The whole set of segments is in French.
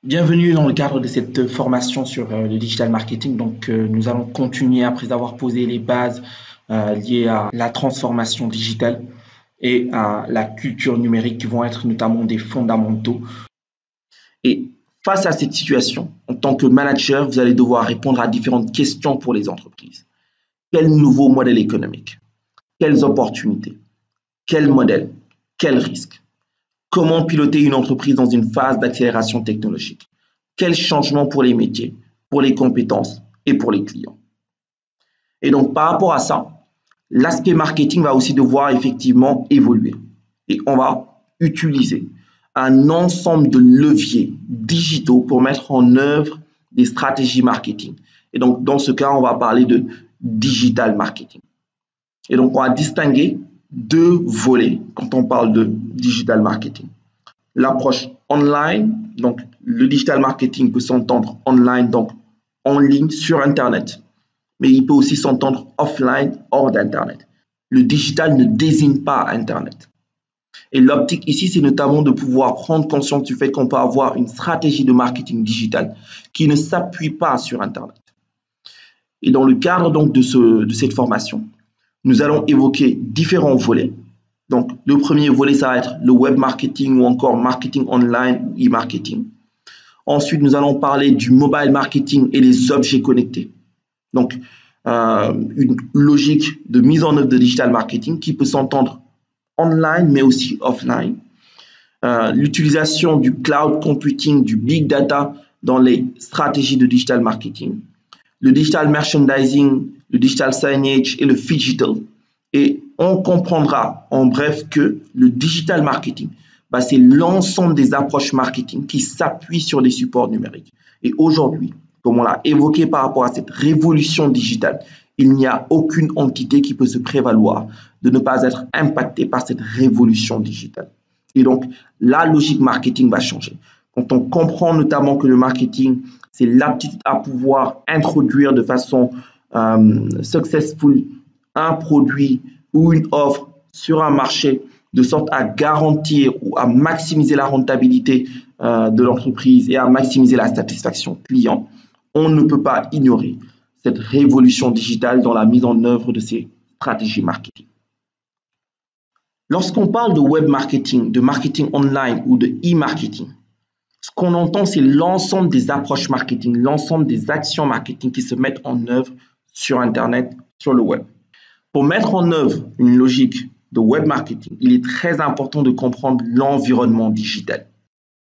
Bienvenue dans le cadre de cette formation sur le digital marketing. Nous allons continuer après avoir posé les bases liées à la transformation digitale et à la culture numérique qui vont être notamment des fondamentaux. Et face à cette situation, en tant que manager, vous allez devoir répondre à différentes questions pour les entreprises. Quel nouveau modèle économique? Quelles opportunités? Quel modèle? Quels risques? Comment piloter une entreprise dans une phase d'accélération technologique? Quels changements pour les métiers, pour les compétences et pour les clients? Et donc, par rapport à ça, l'aspect marketing va aussi devoir effectivement évoluer. Et on va utiliser un ensemble de leviers digitaux pour mettre en œuvre des stratégies marketing. Et donc, dans ce cas, on va parler de digital marketing. Et donc, on va distinguer deux volets quand on parle de digital marketing. L'approche online, donc le digital marketing peut s'entendre online, donc en ligne sur Internet, mais il peut aussi s'entendre offline, hors d'Internet. Le digital ne désigne pas Internet. Et l'optique ici, c'est notamment de pouvoir prendre conscience du fait qu'on peut avoir une stratégie de marketing digital qui ne s'appuie pas sur Internet. Et dans le cadre donc de cette formation, nous allons évoquer différents volets. Donc, le premier volet, ça va être le web marketing ou encore marketing online ou e-marketing. Ensuite, nous allons parler du mobile marketing et les objets connectés. Donc, une logique de mise en œuvre de digital marketing qui peut s'entendre online mais aussi offline. L'utilisation du cloud computing, du big data dans les stratégies de digital marketing. Le digital merchandising, le digital signage et le phygital. Et on comprendra en bref que le digital marketing, c'est l'ensemble des approches marketing qui s'appuient sur des supports numériques. Et aujourd'hui, comme on l'a évoqué par rapport à cette révolution digitale, il n'y a aucune entité qui peut se prévaloir de ne pas être impactée par cette révolution digitale. Et donc, la logique marketing va changer. Quand on comprend notamment que le marketing, c'est l'aptitude à pouvoir introduire de façon successful un produit ou une offre sur un marché de sorte à garantir ou à maximiser la rentabilité de l'entreprise et à maximiser la satisfaction client, on ne peut pas ignorer cette révolution digitale dans la mise en œuvre de ces stratégies marketing. Lorsqu'on parle de web marketing, de marketing online ou de e-marketing, ce qu'on entend, c'est l'ensemble des approches marketing, l'ensemble des actions marketing qui se mettent en œuvre sur Internet, sur le web. Pour mettre en œuvre une logique de web marketing, il est très important de comprendre l'environnement digital.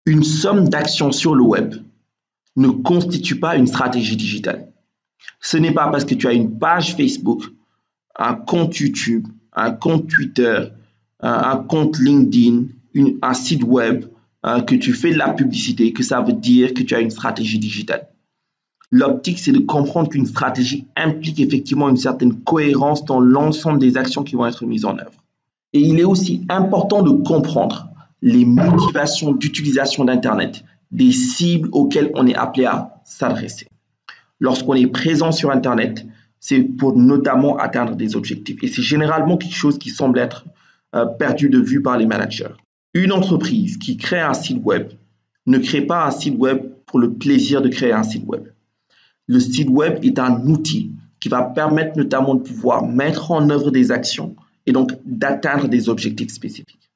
Une somme d'actions sur le web ne constitue pas une stratégie digitale. Ce n'est pas parce que tu as une page Facebook, un compte YouTube, un compte Twitter, un compte LinkedIn, un site web, que tu fais de la publicité, que ça veut dire que tu as une stratégie digitale. L'optique, c'est de comprendre qu'une stratégie implique effectivement une certaine cohérence dans l'ensemble des actions qui vont être mises en œuvre. Et il est aussi important de comprendre les motivations d'utilisation d'Internet, des cibles auxquelles on est appelé à s'adresser. Lorsqu'on est présent sur Internet, c'est pour notamment atteindre des objectifs. Et c'est généralement quelque chose qui semble être perdu de vue par les managers. Une entreprise qui crée un site web ne crée pas un site web pour le plaisir de créer un site web. Le site web est un outil qui va permettre notamment de pouvoir mettre en œuvre des actions et donc d'atteindre des objectifs spécifiques.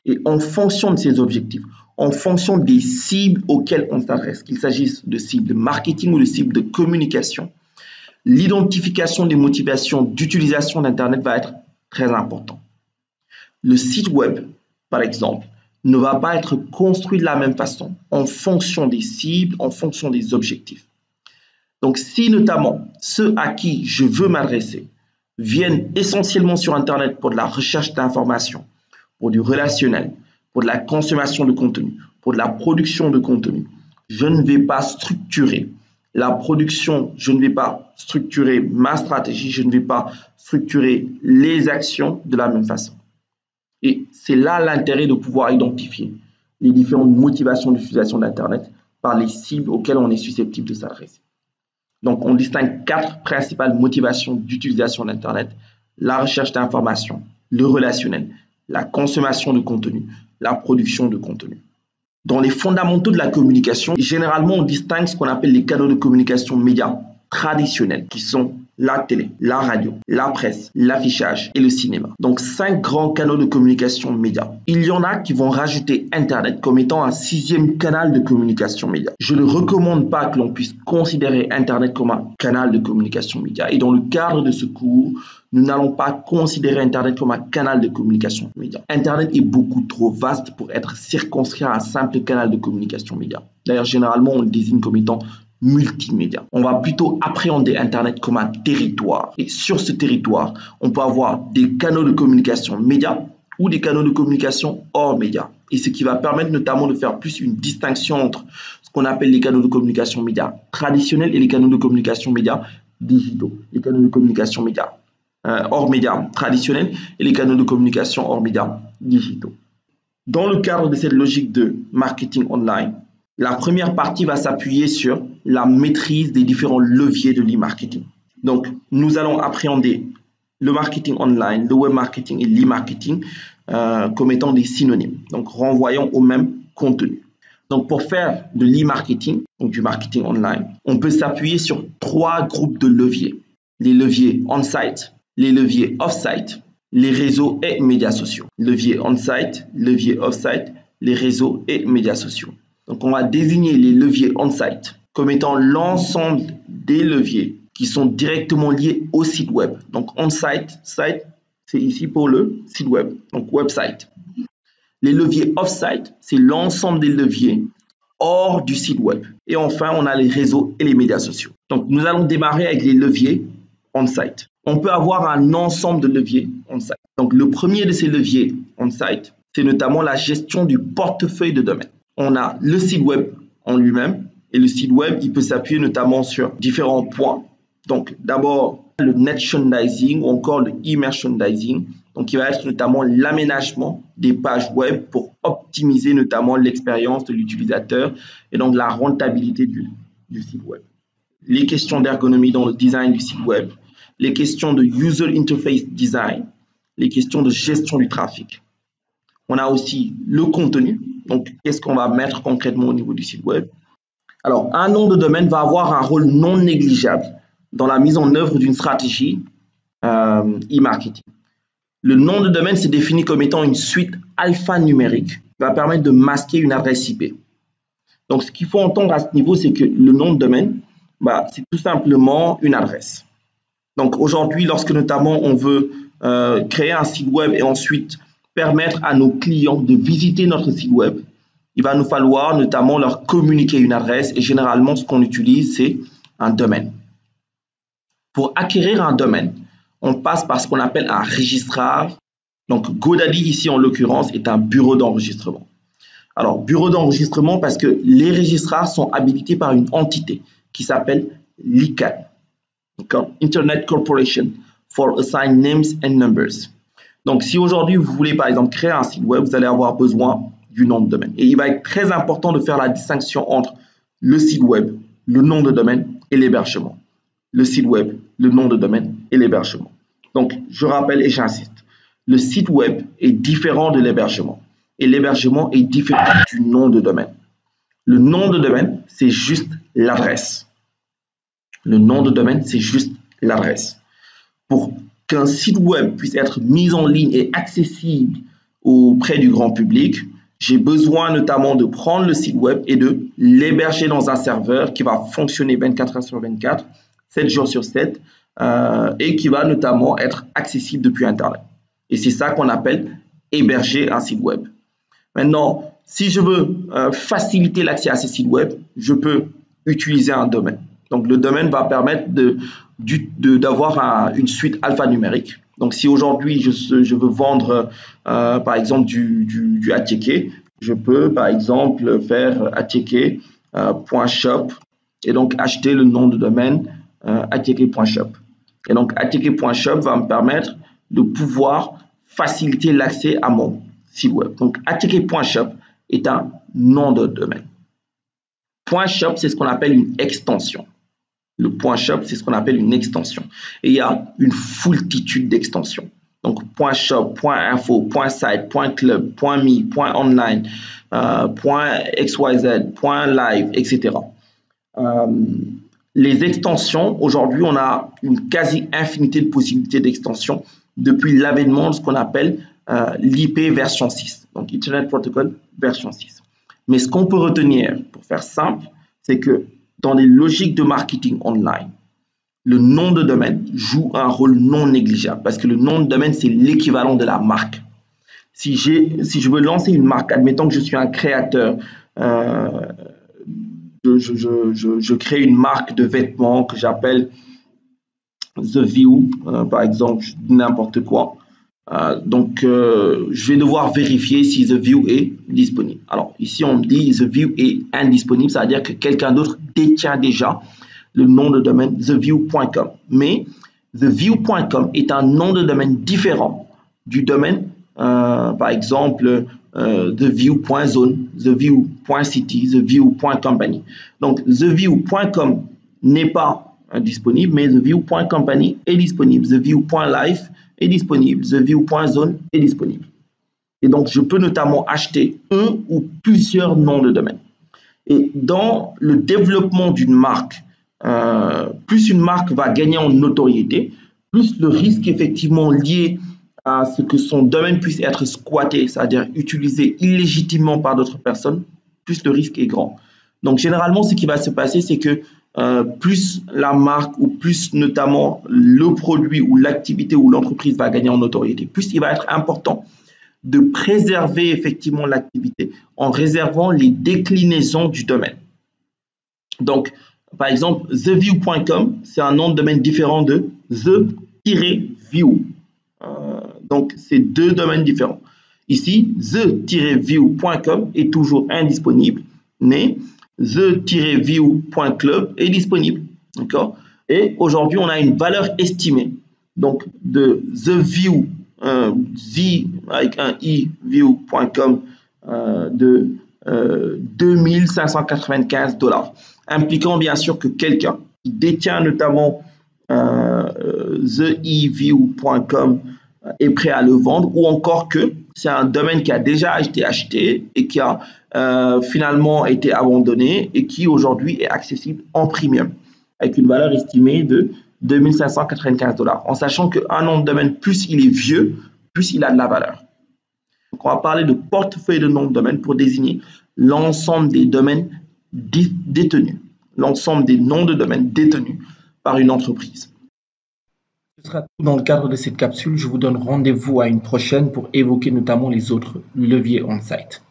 Et en fonction de ces objectifs, en fonction des cibles auxquelles on s'adresse, qu'il s'agisse de cibles de marketing ou de cibles de communication, l'identification des motivations d'utilisation d'Internet va être très importante. Le site web, par exemple, ne va pas être construit de la même façon en fonction des cibles, en fonction des objectifs. Donc, si notamment ceux à qui je veux m'adresser viennent essentiellement sur Internet pour de la recherche d'informations, pour du relationnel, pour de la consommation de contenu, pour de la production de contenu, je ne vais pas structurer la production, je ne vais pas structurer ma stratégie, je ne vais pas structurer les actions de la même façon. Et c'est là l'intérêt de pouvoir identifier les différentes motivations d'utilisation d'Internet par les cibles auxquelles on est susceptible de s'adresser. Donc, on distingue 4 principales motivations d'utilisation d'Internet: la recherche d'informations, le relationnel, la consommation de contenu, la production de contenu. Dans les fondamentaux de la communication, généralement, on distingue ce qu'on appelle les canaux de communication médias traditionnels, qui sont la télé, la radio, la presse, l'affichage et le cinéma. Donc 5 grands canaux de communication médias. Il y en a qui vont rajouter Internet comme étant un 6e canal de communication média. Je ne recommande pas que l'on puisse considérer Internet comme un canal de communication média. Et dans le cadre de ce cours, nous n'allons pas considérer Internet comme un canal de communication média. Internet est beaucoup trop vaste pour être circonscrit à un simple canal de communication média. D'ailleurs, généralement, on le désigne comme étant multimédia. On va plutôt appréhender Internet comme un territoire. Et sur ce territoire, on peut avoir des canaux de communication médias ou des canaux de communication hors médias. Et ce qui va permettre notamment de faire plus une distinction entre ce qu'on appelle les canaux de communication médias traditionnels et les canaux de communication médias digitaux. Les canaux de communication médias hors médias traditionnels et les canaux de communication hors médias digitaux. Dans le cadre de cette logique de marketing online, la première partie va s'appuyer sur la maîtrise des différents leviers de l'e-marketing. Donc, nous allons appréhender le marketing online, le web marketing et l'e-marketing comme étant des synonymes, donc renvoyant au même contenu. Donc, pour faire de l'e-marketing, donc du marketing online, on peut s'appuyer sur 3 groupes de leviers. Les leviers on-site, les leviers off-site, les réseaux et médias sociaux. Levier on-site, levier off-site, les réseaux et médias sociaux. Donc, on va désigner les leviers on-site comme étant l'ensemble des leviers qui sont directement liés au site web. Donc, on-site, site, c'est ici pour le site web, donc website. Les leviers off-site, c'est l'ensemble des leviers hors du site web. Et enfin, on a les réseaux et les médias sociaux. Donc, nous allons démarrer avec les leviers on-site. On peut avoir un ensemble de leviers on-site. Donc, le premier de ces leviers on-site, c'est notamment la gestion du portefeuille de domaine. On a le site web en lui-même et le site web, il peut s'appuyer notamment sur différents points. Donc, d'abord, le merchandising ou encore le e-merchandising. Donc, il va être notamment l'aménagement des pages web pour optimiser notamment l'expérience de l'utilisateur et donc la rentabilité du site web. Les questions d'ergonomie dans le design du site web, les questions de user interface design, les questions de gestion du trafic. On a aussi le contenu. Donc, qu'est-ce qu'on va mettre concrètement au niveau du site web? Alors, un nom de domaine va avoir un rôle non négligeable dans la mise en œuvre d'une stratégie e-marketing. Le nom de domaine, c'est défini comme étant une suite alphanumérique qui va permettre de masquer une adresse IP. Donc, ce qu'il faut entendre à ce niveau, c'est que le nom de domaine, c'est tout simplement une adresse. Donc, aujourd'hui, lorsque notamment on veut créer un site web et ensuite permettre à nos clients de visiter notre site web, il va nous falloir notamment leur communiquer une adresse et généralement, ce qu'on utilise, c'est un domaine. Pour acquérir un domaine, on passe par ce qu'on appelle un registrar. Donc, GoDaddy, ici en l'occurrence, est un bureau d'enregistrement. Alors, bureau d'enregistrement parce que les registrars sont habilités par une entité qui s'appelle l'ICANN, Internet Corporation for Assigned Names and Numbers. Donc, si aujourd'hui, vous voulez, par exemple, créer un site web, vous allez avoir besoin du nom de domaine. Et il va être très important de faire la distinction entre le site web, le nom de domaine et l'hébergement. Le site web, le nom de domaine et l'hébergement. Donc, je rappelle et j'insiste, le site web est différent de l'hébergement et l'hébergement est différent du nom de domaine. Le nom de domaine, c'est juste l'adresse. Le nom de domaine, c'est juste l'adresse. Pour qu'un site web puisse être mis en ligne et accessible auprès du grand public, j'ai besoin notamment de prendre le site web et de l'héberger dans un serveur qui va fonctionner 24 heures sur 24, 7 jours sur 7, et qui va notamment être accessible depuis Internet. Et c'est ça qu'on appelle héberger un site web. Maintenant, si je veux faciliter l'accès à ce site web, je peux utiliser un domaine. Donc, le domaine va permettre d'avoir une suite alphanumérique. Donc, si aujourd'hui, je veux vendre, par exemple, du ATK, je peux, par exemple, faire atk.shop et donc acheter le nom de domaine atk.shop. Et donc, atk.shop va me permettre de pouvoir faciliter l'accès à mon site web. Donc, atk.shop est un nom de domaine. .shop, c'est ce qu'on appelle une extension. Le .shop, c'est ce qu'on appelle une extension. Et il y a une foultitude d'extensions. Donc, .shop, .info, .site, .club, .me, .online, .xyz, .live, etc. Les extensions, aujourd'hui, on a une quasi-infinité de possibilités d'extensions depuis l'avènement de ce qu'on appelle l'IP version 6, donc Internet Protocol version 6. Mais ce qu'on peut retenir, pour faire simple, c'est que dans les logiques de marketing online, le nom de domaine joue un rôle non négligeable parce que le nom de domaine, c'est l'équivalent de la marque. Si je veux lancer une marque, admettons que je suis un créateur, je crée une marque de vêtements que j'appelle The View, par exemple, n'importe quoi. Donc, je vais devoir vérifier si The View est disponible. Alors, ici, on me dit The View est indisponible, ça veut dire que quelqu'un d'autre détient déjà le nom de domaine theview.com. Mais theview.com est un nom de domaine différent du domaine, par exemple, theview.zone, theview.city, theview.company. Donc, theview.com n'est pas disponible, mais theview.company est disponible, theview.life est disponible, theview.zone est disponible. Et donc, je peux notamment acheter un ou plusieurs noms de domaine. Et dans le développement d'une marque, plus une marque va gagner en notoriété, plus le risque effectivement lié à ce que son domaine puisse être squatté, c'est-à-dire utilisé illégitimement par d'autres personnes, plus le risque est grand. Donc généralement, ce qui va se passer, c'est que plus la marque ou plus notamment le produit ou l'activité ou l'entreprise va gagner en notoriété, plus il va être important de préserver effectivement l'activité en réservant les déclinaisons du domaine. Donc, par exemple, theview.com, c'est un nom de domaine différent de the-view. Donc, c'est deux domaines différents. Ici, the-view.com est toujours indisponible, mais the-view.club est disponible. D'accord? Et aujourd'hui, on a une valeur estimée donc de the view, avec un i, view.com de 2595 $, impliquant bien sûr que quelqu'un qui détient notamment theview.com est prêt à le vendre, ou encore que c'est un domaine qui a déjà été acheté et qui a finalement été abandonné et qui aujourd'hui est accessible en premium avec une valeur estimée de 2595 $, en sachant qu'un nom de domaine, plus il est vieux, plus il a de la valeur. Donc on va parler de portefeuille de noms de domaine pour désigner l'ensemble des domaines détenus, l'ensemble des noms de domaine détenus par une entreprise. Ce sera tout dans le cadre de cette capsule. Je vous donne rendez-vous à une prochaine pour évoquer notamment les autres leviers on-site.